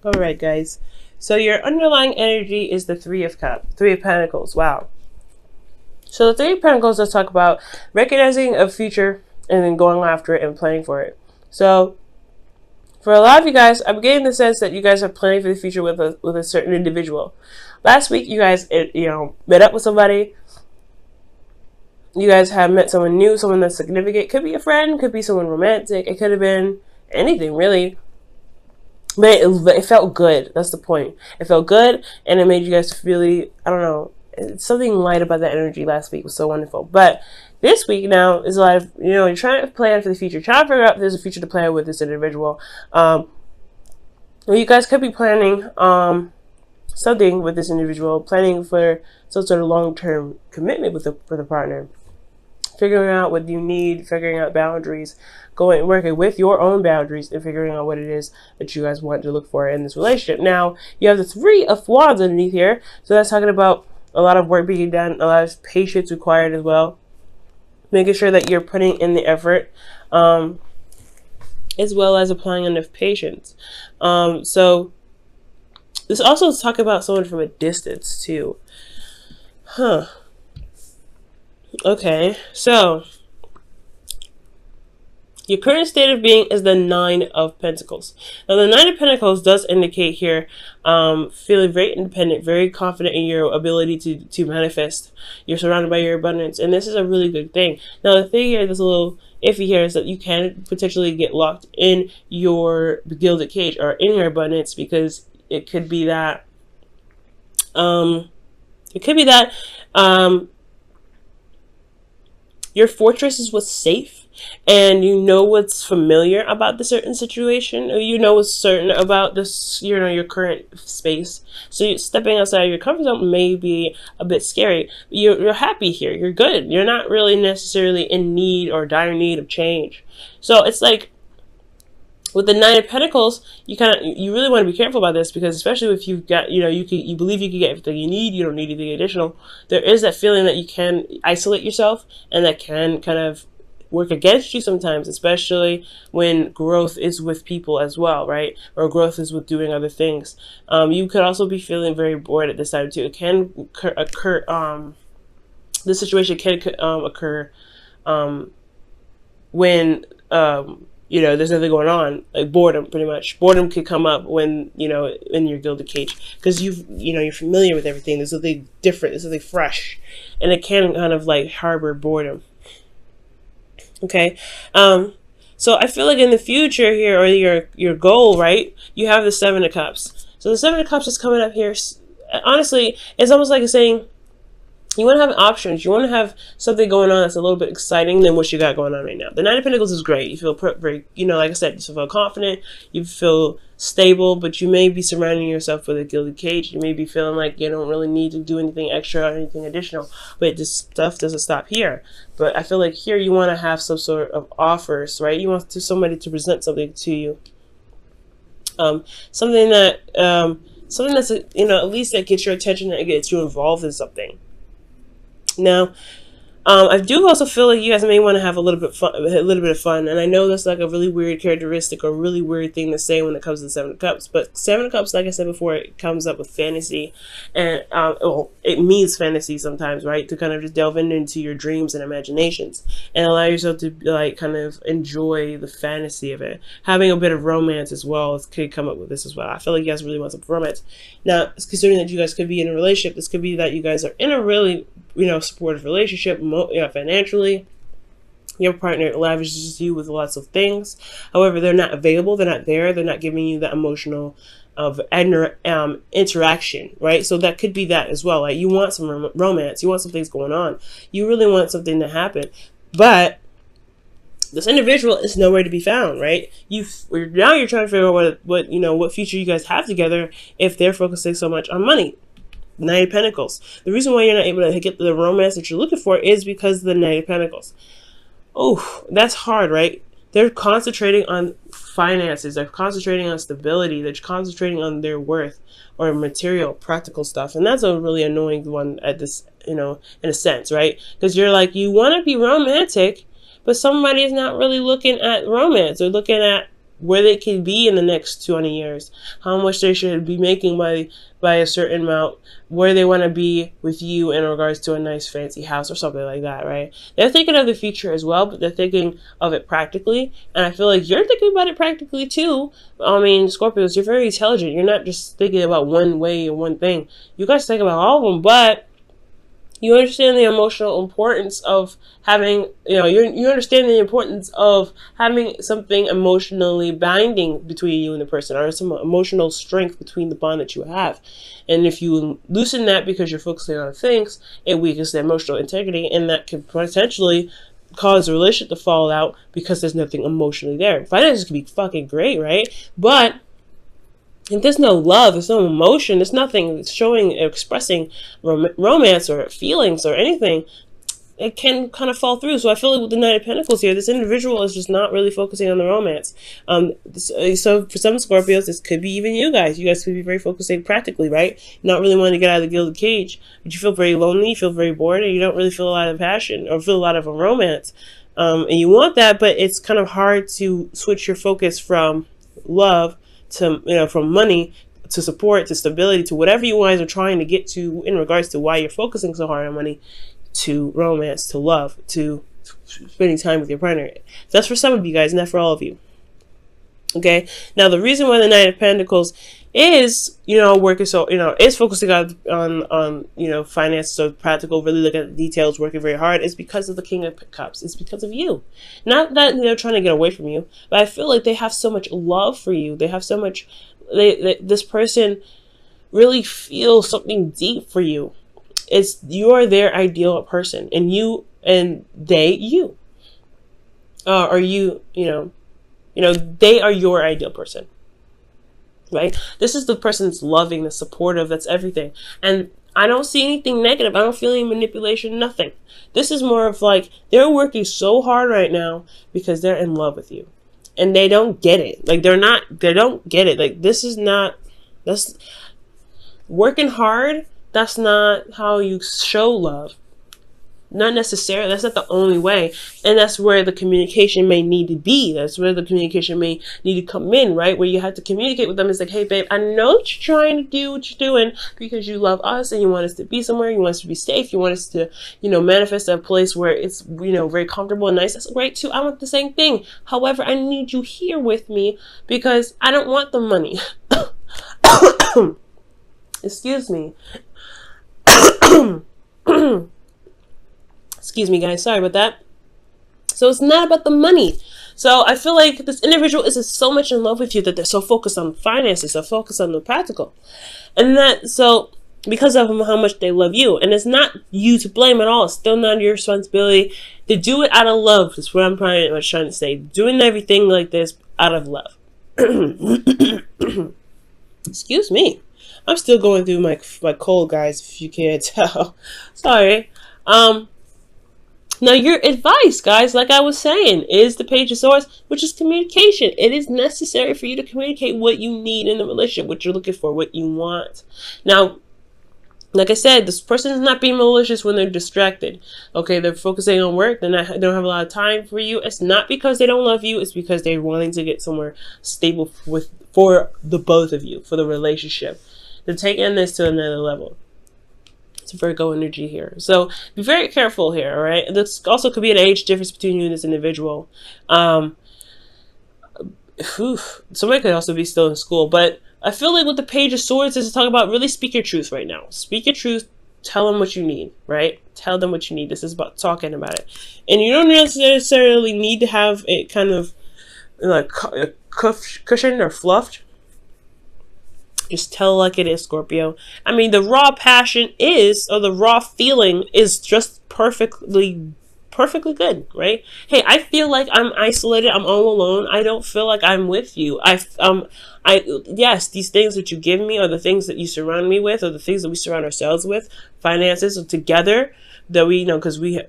All right, guys. So your underlying energy is the Three of Pentacles. Wow. So the Three of Pentacles, let's talk about recognizing a future and then going after it and planning for it. So for a lot of you guys, I'm getting the sense that you guys are planning for the future with a certain individual. Last week, you guys met up with somebody. You guys have met someone new, someone that's significant. Could be a friend, could be someone romantic. It could have been anything really. But it felt good. That's the point. It felt good, and it made you guys really, I don't know, something light about that energy last week was so wonderful. But this week now is a lot of, you're trying to plan for the future, trying to figure out if there's a future to plan with this individual. Well, you guys could be planning something with this individual, planning for some sort of long-term commitment with the partner. Figuring out what you need, figuring out boundaries, working with your own boundaries and figuring out what it is that you guys want to look for in this relationship. Now, you have the Three of Wands underneath here. So that's talking about a lot of work being done, a lot of patience required as well. Making sure that you're putting in the effort, as well as applying enough patience. So this also is talking about someone from a distance too. Okay, so your current state of being is the Nine of Pentacles. Now, the Nine of Pentacles does indicate here feeling very independent, very confident in your ability to manifest. You're surrounded by your abundance, and this is a really good thing. Now, the thing here that's a little iffy here is that you can potentially get locked in your gilded cage or in your abundance, because it could be that your fortress is what's safe, and you know what's familiar about the certain situation, or you know what's certain about this, your current space. So stepping outside of your comfort zone may be a bit scary. You're happy here. You're good. You're not really necessarily in need or dire need of change. So it's like, with the Nine of Pentacles, you really want to be careful about this, because especially if you've got, you believe you can get everything you need, you don't need anything additional. There is that feeling that you can isolate yourself, and that can kind of work against you sometimes, especially when growth is with people as well, right? Or growth is with doing other things. You could also be feeling very bored at this time too. It can occur. This situation can occur when there's nothing going on, like boredom, pretty much. Boredom could come up when, in your gilded cage, because you're familiar with everything. There's something different, there's something fresh, and it can kind of like harbor boredom. Okay. So I feel like in the future here, or your goal, right? You have the Seven of Cups. So the Seven of Cups is coming up here. Honestly, it's almost like it's saying, you want to have options. You want to have something going on that's a little bit exciting than what you got going on right now. The Nine of Pentacles is great. You feel very, like I said, you feel confident. You feel stable, but you may be surrounding yourself with a gilded cage. You may be feeling like you don't really need to do anything extra or anything additional. But this stuff doesn't stop here. But I feel like here you want to have some sort of offers, right? You want somebody to present something to you. Something that's, at least that gets your attention and gets you involved in something. Now, I do also feel like you guys may want to have a little bit of fun, and I know that's like a really weird characteristic or really weird thing to say when it comes to the Seven of Cups. But Seven of Cups, like I said before, it comes up with fantasy, and it means fantasy sometimes, right? To kind of just delve into your dreams and imaginations, and allow yourself to like kind of enjoy the fantasy of it. Having a bit of romance as well could come up with this as well. I feel like you guys really want some romance. Now, considering that you guys could be in a relationship, this could be that you guys are in a really supportive relationship, financially. Your partner lavishes you with lots of things. However, they're not available. They're not there. They're not giving you that emotional interaction, right? So that could be that as well. Like, you want some romance. You want some things going on. You really want something to happen. But this individual is nowhere to be found, right? Now you're trying to figure out what future you guys have together if they're focusing so much on money. Nine of Pentacles. The reason why you're not able to get the romance that you're looking for is because of the Nine of Pentacles. Oh, that's hard, right? They're concentrating on finances. They're concentrating on stability. They're concentrating on their worth or material, practical stuff. And that's a really annoying one at this, in a sense, right? Because you're like, you want to be romantic, but somebody is not really looking at romance. They're looking at where they can be in the next 20 years, how much they should be making by a certain amount, where they want to be with you in regards to a nice fancy house or something like that, right? They're thinking of the future as well, but they're thinking of it practically. And I feel like you're thinking about it practically too. I mean, Scorpios, you're very intelligent. You're not just thinking about one way or one thing. You guys think about all of them, but you understand the emotional importance of having, you understand the importance of having something emotionally binding between you and the person, or some emotional strength between the bond that you have. And if you loosen that because you're focusing on things, it weakens the emotional integrity, and that could potentially cause a relationship to fall out because there's nothing emotionally there. Finances can be fucking great, right? But if there's no love, there's no emotion, there's nothing showing, expressing romance or feelings or anything, it can kind of fall through. So I feel like with the Knight of Pentacles here, this individual is just not really focusing on the romance. So for some Scorpios, this could be even you guys. You guys could be very focusing practically, right? Not really wanting to get out of the gilded cage, but you feel very lonely, you feel very bored, and you don't really feel a lot of passion or feel a lot of a romance. And you want that, but it's kind of hard to switch your focus from love to, from money to support to stability to whatever you guys are trying to get to in regards to why you're focusing so hard on money, to romance, to love, to spending time with your partner. That's for some of you guys, not for all of you. Okay. Now the reason why the Knight of Pentacles is, working so, is focusing on finance, so practical, really looking at the details, working very hard, is because of the King of Cups. It's because of you. Not that they're trying to get away from you, but I feel like they have so much love for you. They have so much, this person really feels something deep for you. You are their ideal person, and you, and they, you. They are your ideal person. Right? This is the person that's loving, that's supportive, that's everything. And I don't see anything negative. I don't feel any manipulation, nothing. This is more of like, they're working so hard right now because they're in love with you. And they don't get it. Like, they don't get it. Like, that's working hard. That's not how you show love. Not necessarily. That's not the only way. And that's where the communication may need to be. That's where the communication may need to come in, right? Where you have to communicate with them. It's like, hey, babe, I know that you're trying to do what you're doing because you love us and you want us to be somewhere. You want us to be safe. You want us to, manifest a place where it's, very comfortable and nice. That's great too. I want the same thing. However, I need you here with me because I don't want the money. Excuse me. Excuse me, guys. Sorry about that. So it's not about the money. So I feel like this individual is so much in love with you that they're so focused on finances, so focused on the practical. And so because of how much they love you, and it's not you to blame at all. It's still not your responsibility to do it out of love. That's what I'm pretty much trying to say. Doing everything like this out of love. Excuse me. I'm still going through my cold, guys, if you can't tell. Sorry. Now, your advice, guys, like I was saying, is the Page of Swords, which is communication. It is necessary for you to communicate what you need in the relationship, what you're looking for, what you want. Now, like I said, this person is not being malicious when they're distracted. Okay, they're focusing on work. They don't have a lot of time for you. It's not because they don't love you. It's because they're wanting to get somewhere stable for the both of you, for the relationship. They're taking this to another level. It's Virgo energy here. So be very careful here, all right? This also could be an age difference between you and this individual. Somebody could also be still in school, but I feel like with the Page of Swords is to talk about really speak your truth right now. Speak your truth. Tell them what you need, right? Tell them what you need. This is about talking about it. And you don't necessarily need to have it kind of like cushioned or fluffed. Just tell like it is, Scorpio. I mean, the raw passion or the raw feeling is just perfectly good, right? Hey, I feel like I'm isolated. I'm all alone. I don't feel like I'm with you. Yes, these things that you give me, or the things that you surround me with, or the things that we surround ourselves with, finances together, that we, because we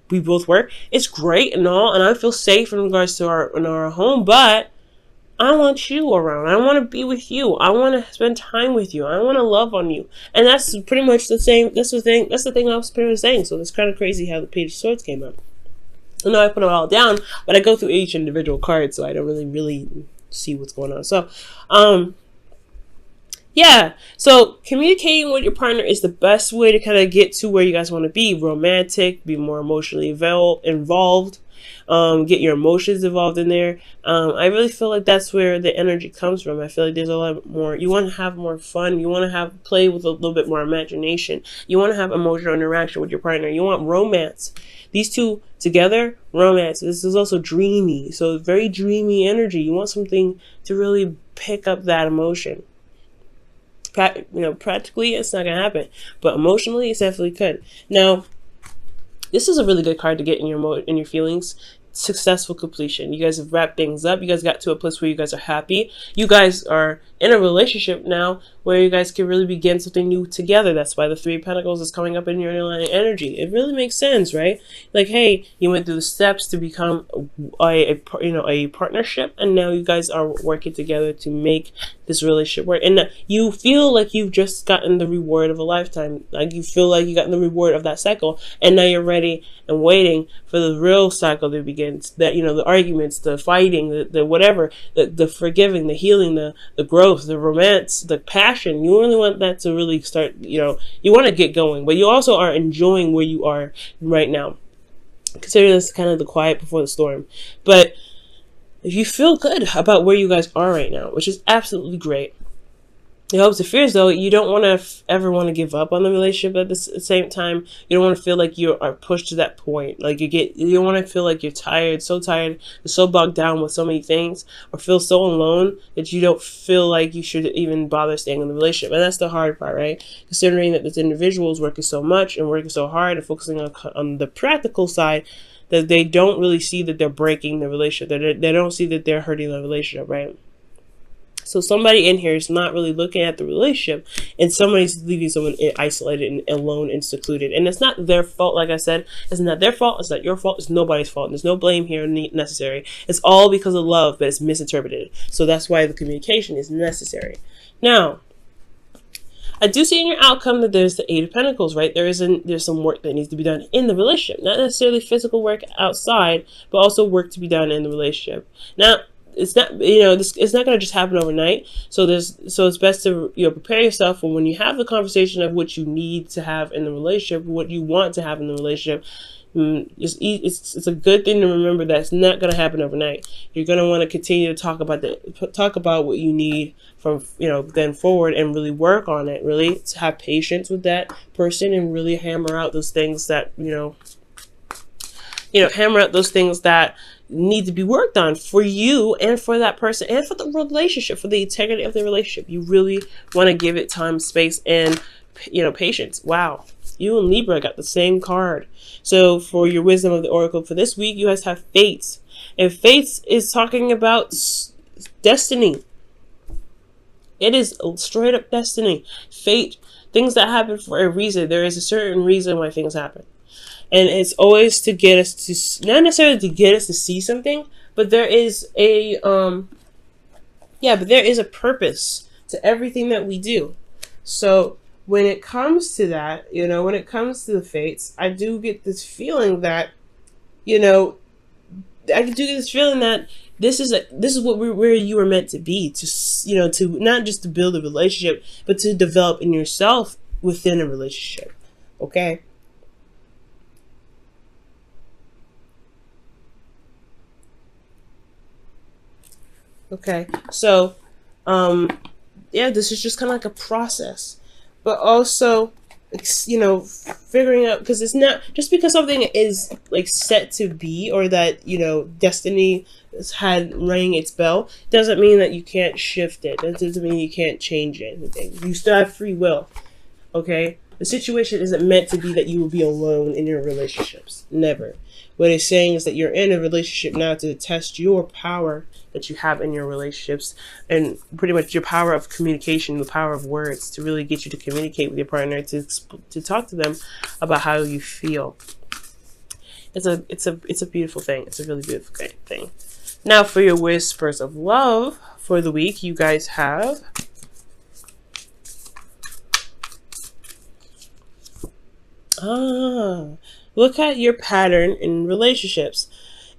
both work. It's great and all, and I feel safe in regards to our home, but I want you around. I want to be with you. I want to spend time with you. I want to love on you. And that's pretty much the same. That's the thing I was pretty much saying. So it's kind of crazy how the Page of Swords came up. I know I put it all down, but I go through each individual card, so I don't really see what's going on. So, yeah. So communicating with your partner is the best way to kind of get to where you guys want to be. Romantic, be more emotionally involved, get your emotions involved in there. I really feel like that's where the energy comes from. I feel like there's a lot more, you want to have more fun. You want to have play with a little bit more imagination. You want to have emotional interaction with your partner. You want romance. These two together, romance. This is also dreamy. So very dreamy energy. You want something to really pick up that emotion. Practically it's not gonna happen, but emotionally it definitely could. Now, this is a really good card to get in your feelings. Successful completion. You guys have wrapped things up. You guys got to a place where you guys are happy. You guys are in a relationship now where you guys can really begin something new together. That's why the Three of Pentacles is coming up in your underlying energy. It really makes sense, right? Like, hey, you went through the steps to become a partnership, and now you guys are working together to make this relationship work. And you feel like you've just gotten the reward of a lifetime. Like you feel like you gotten the reward of that cycle, and now you're ready and waiting for the real cycle to begin. That, the arguments, the fighting, the whatever, the forgiving, the healing, the growth, the romance, the passion. You really want that to really start, you want to get going, but you also are enjoying where you are right now. Consider this kind of the quiet before the storm. But if you feel good about where you guys are right now, which is absolutely great, the hopes and fears, though, you don't want to ever want to give up on the relationship. At the same time, you don't want to feel like you are pushed to that point. Like you don't want to feel like you're tired, so bogged down with so many things, or feel so alone that you don't feel like you should even bother staying in the relationship. And that's the hard part, right? Considering that this individual is working so much and working so hard and focusing on the practical side, that they don't really see that they're breaking the relationship. They don't see that they're hurting the relationship, right? So somebody in here is not really looking at the relationship, and somebody's leaving someone isolated and alone and secluded. And it's not their fault, like I said. It's not their fault. It's not your fault. It's nobody's fault. There's no blame here necessary. It's all because of love, but it's misinterpreted. So that's why the communication is necessary. Now, I do see in your outcome that there's the Eight of Pentacles, right? There's some work that needs to be done in the relationship. Not necessarily physical work outside, but also work to be done in the relationship. Now, it's not, it's not going to just happen overnight. So it's best to, prepare yourself for when you have the conversation of what you need to have in the relationship, what you want to have in the relationship. It's a good thing to remember that it's not going to happen overnight. You're going to want to continue to talk about what you need from, then forward, and really work on it, really to have patience with that person and really hammer out those things that, hammer out those things that need to be worked on for you and for that person and for the relationship, for the integrity of the relationship. You really want to give it time, space, and patience. Wow, you and Libra got the same card. So for your wisdom of the oracle for this week, you guys have Fates, and Fates is talking about destiny. It is straight up destiny, fate, things that happen for a reason. There is a certain reason why things happen. And it's always to get us to, not necessarily to get us to see something, but there is a, there is a purpose to everything that we do. So when it comes to that, when it comes to the fates, I do get this feeling that, this is where you were meant to be, to not just to build a relationship, but to develop in yourself within a relationship. Okay. Okay, so, this is just kind of like a process, but also, figuring out, because it's not, just because something is, like, set to be, or that, destiny has had ringing its bell, doesn't mean that you can't shift it. That doesn't mean you can't change anything. You still have free will, okay? The situation isn't meant to be that you will be alone in your relationships. Never. What it's saying is that you're in a relationship now to test your power that you have in your relationships, and pretty much your power of communication, the power of words, to really get you to communicate with your partner, to talk to them about how you feel. It's a beautiful thing. It's a really beautiful thing. Now for your whispers of love for the week, you guys have look at your pattern in relationships.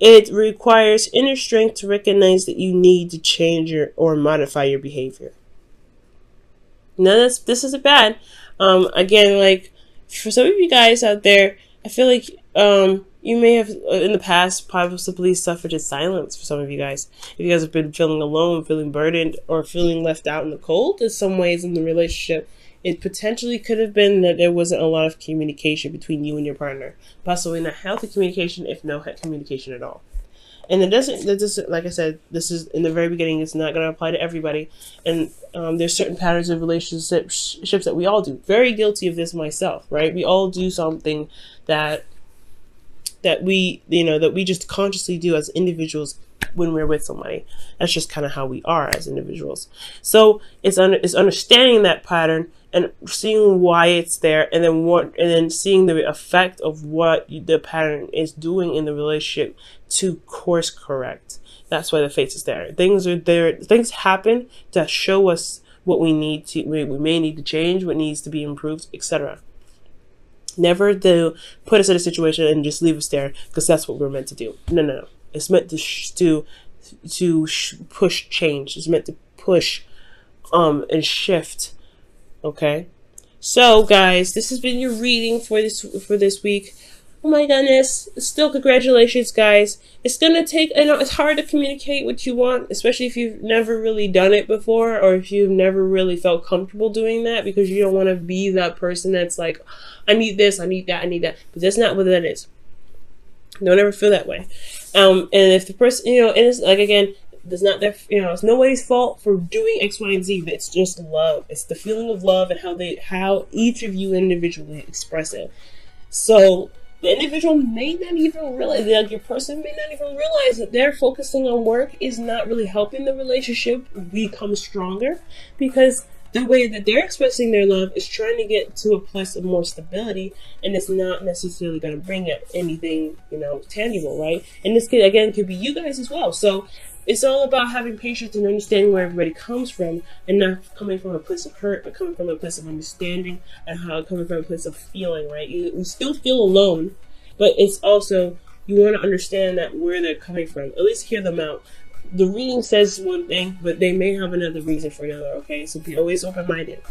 It requires inner strength to recognize that you need to change or modify your behavior. Now, this isn't bad. Again, like, for some of you guys out there, I feel like you may have in the past possibly suffered in silence. For some of you guys, if you guys have been feeling alone, feeling burdened, or feeling left out in the cold in some ways in the relationship, it potentially could have been that there wasn't a lot of communication between you and your partner, possibly not healthy communication, if no communication at all. And that doesn't, like I said, this is in the very beginning, it's not going to apply to everybody. And there's certain patterns of relationships that we all do. Very guilty of this myself, right? We all do something that we just consciously do as individuals when we're with somebody. That's just kind of how we are as individuals. So it's understanding that pattern and seeing why it's there, and then seeing the effect of what the pattern is doing in the relationship to course correct. That's why the fates is there. Things are there. Things happen to show us what we may need to change, what needs to be improved, etc. Never to put us in a situation and just leave us there because that's what we're meant to do. No. It's meant to push change. It's meant to push and shift. Okay, so guys, this has been your reading for this week. Oh my goodness, still congratulations, guys. It's gonna take, I know it's hard to communicate what you want, especially if you've never really done it before, or if you've never really felt comfortable doing that, because you don't want to be that person that's like, I need this, I need that, I need that. But that's not what that is. Don't ever feel that way. And if the person, and it's like, again, it's not their, it's nobody's fault for doing X, Y, and Z, but it's just love. It's the feeling of love and how each of you individually express it. So the individual may not even realize, like your person may not even realize that they're focusing on work is not really helping the relationship become stronger, because the way that they're expressing their love is trying to get to a place of more stability, and it's not necessarily going to bring up anything, tangible, right? And this could be you guys as well. So it's all about having patience and understanding where everybody comes from, and not coming from a place of hurt, but coming from a place of understanding, and coming from a place of feeling, right? You still feel alone, but it's also, you want to understand that where they're coming from, at least hear them out. The reading says one thing, but they may have another reason for another, okay? So be always open-minded.